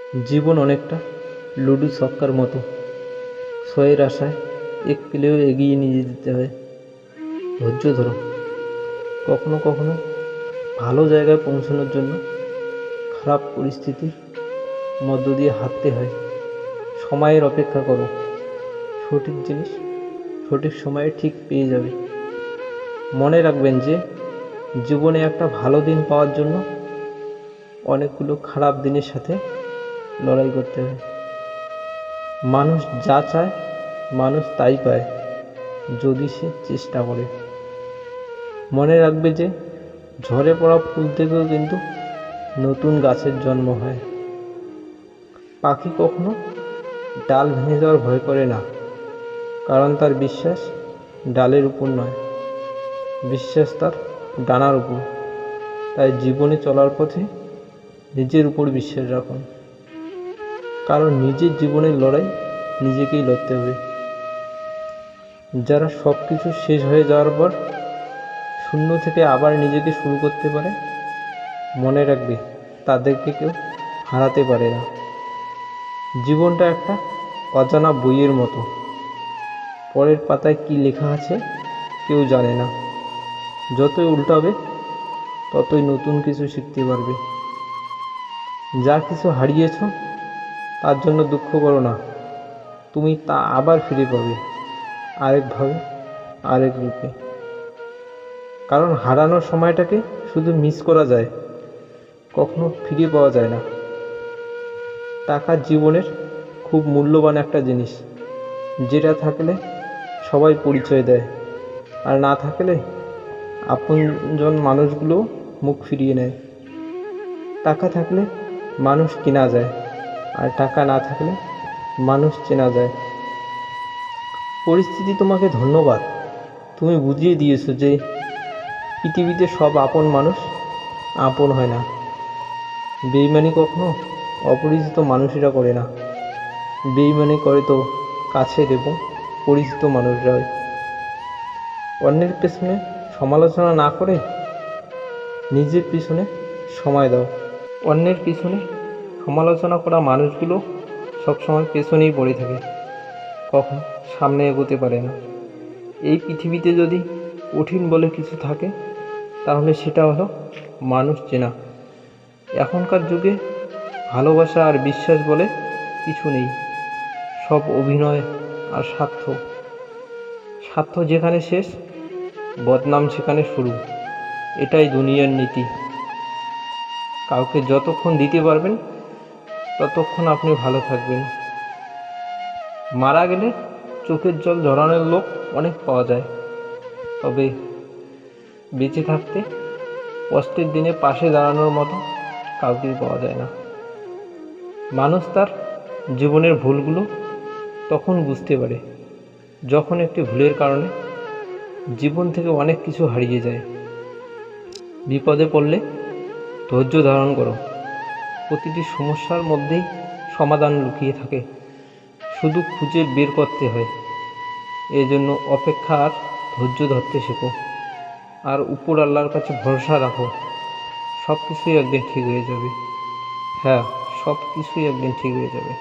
জীবন অনেকটা লুডো ছক্কার মতো। ছয়ের আশায় এক পেলেও এগিয়ে নিয়ে যেতে হয়। ধৈর্য ধরো। কখনো কখনো ভালো জায়গায় পৌঁছানোর জন্য খারাপ পরিস্থিতির মধ্য দিয়ে হাঁটতে হয়। সময়ের অপেক্ষা করো, সঠিক জিনিস সঠিক সময়ে ঠিক পেয়ে যাবে। মনে রাখবেন যে জীবনে একটা ভালো দিন পাওয়ার জন্য অনেকগুলো খারাপ দিনের সাথে লড়াই করতে হয়। মানুষ যা চায় মানুষ তাই পায়, যদি সে চেষ্টা করে। মনে রাখবে যে ঝরে পড়া ফুল থেকেও কিন্তু নতুন গাছের জন্ম হয়। পাখি কখনো ডাল ভেঙে যাওয়ার ভয় করে না, কারণ তার বিশ্বাস ডালের উপর নয়, বিশ্বাস তার ডানার উপর। তাই জীবনে চলার পথে নিজের উপর বিশ্বাস রাখুন, কারণ নিজের জীবনের লড়াই নিজেকেই লড়তে হবে। যারা সব কিছু শেষ হয়ে যাওয়ার পর শূন্য থেকে আবার নিজেকে শুরু করতে পারে, মনে রাখবে তাদেরকে কেউ হারাতে পারে না। জীবনটা একটা অজানা বইয়ের মতো, পরের পাতায় কী লেখা আছে কেউ জানে না। যতই উল্টাবে ততই নতুন কিছু শিখতে পারবে। যা কিছু হারিয়েছ তার জন্য দুঃখ করো না, তুমি তা আবার ফিরে পাবে, আরেকভাবে, আরেক রূপে। কারণ হারানোর সময়টাকে শুধু মিস করা যায়, কখনো ফিরে পাওয়া যায় না। টাকা জীবনের খুব মূল্যবান একটা জিনিস, যেটা থাকলে সবাই পরিচয় দেয়, আর না থাকলে আপনজন মানুষগুলো মুখ ফিরিয়ে নেয়। টাকা থাকলে মানুষ কেনা যায়, আর টাকা না থাকলে মানুষ চেনা যায়। পরিস্থিতি তোমাকে ধন্যবাদ, তুমি বুঝিয়ে দিয়েছো যে পৃথিবীতে সব আপন মানুষ আপন হয় না। বেইমানি কখনো অপরিচিত মানুষেরা করে না, বেইমানি করে তো কাছের এবং পরিচিত মানুষরাই। অন্যের পেছনে সমালোচনা না করে নিজের পিছনে সময় দাও। অন্যের পিছনে সমালোচনা করা মানুষগুলো সবসময় পেছনেই পড়ে থাকে, কখন সামনে এগোতে পারে না। এই পৃথিবীতে যদি কঠিন বলে কিছু থাকে, তাহলে সেটা হলো মানুষ চেনা। এখনকার যুগে ভালোবাসা আর বিশ্বাস বলে কিছু নেই, সব অভিনয় আর স্বার্থ। স্বার্থ যেখানে শেষ, বদনাম সেখানে শুরু। এটাই দুনিয়ার নীতি। কাউকে যতক্ষণ দিতে পারবেন ততক্ষণ আপনি ভালো থাকবেন। মারা গেলে চোখের জল ঝরানোর লোক অনেক পাওয়া যায়, তবে বেঁচে থাকতে কষ্টের দিনে পাশে দাঁড়ানোর মতো কাউকেই পাওয়া যায় না। মানুষ তার জীবনের ভুলগুলো তখন বুঝতে পারে যখন একটি ভুলের কারণে জীবন থেকে অনেক কিছু হারিয়ে যায়। বিপদে পড়লে ধৈর্য ধারণ করো। প্রতিটি সমস্যার মধ্যেই সমাধান লুকিয়ে থাকে, শুধু খুঁজে বের করতে হয়। এই জন্য অপেক্ষা আর ধৈর্য ধরতে শেখো, আর উপর আল্লাহর কাছে ভরসা রাখো। সব কিছুই একদিন ঠিক হয়ে যাবে। হ্যাঁ, সব কিছুই একদিন ঠিক হয়ে যাবে।